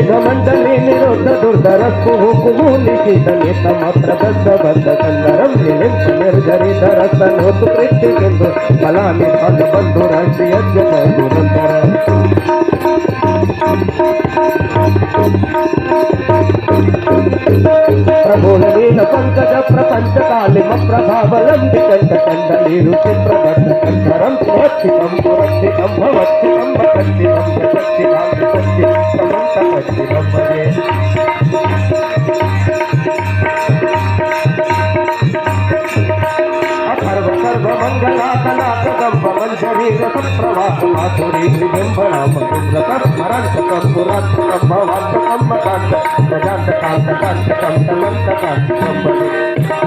मेघमंडली निरोध दुर्धर कुहु लिखित नेतमात्र बद्ध कंदरम निलिंप निर्जरिधर स्तनोत पृथ्वी बिंदु फलानि फल बंधु राष्ट्रीय दुरंतर प्रभुलीन पंकज प्रपंच कालिम प्रभावलंबि कंठ कंडली रुचि प्रबद्ध कंधरम सुरक्षितम सुरक्षितम भवक्षितम भक्तितम शक्तिदान शक्ति समंत भक्तितम भजे अथर्व सर्व मंगला कलाकदंब मंजरी रथ प्रवाह माधुरी विजंभरा मधुव्रत स्मरण सुखम पुरात भवात कम कांत गजात कांत कांत कम तमंत कांत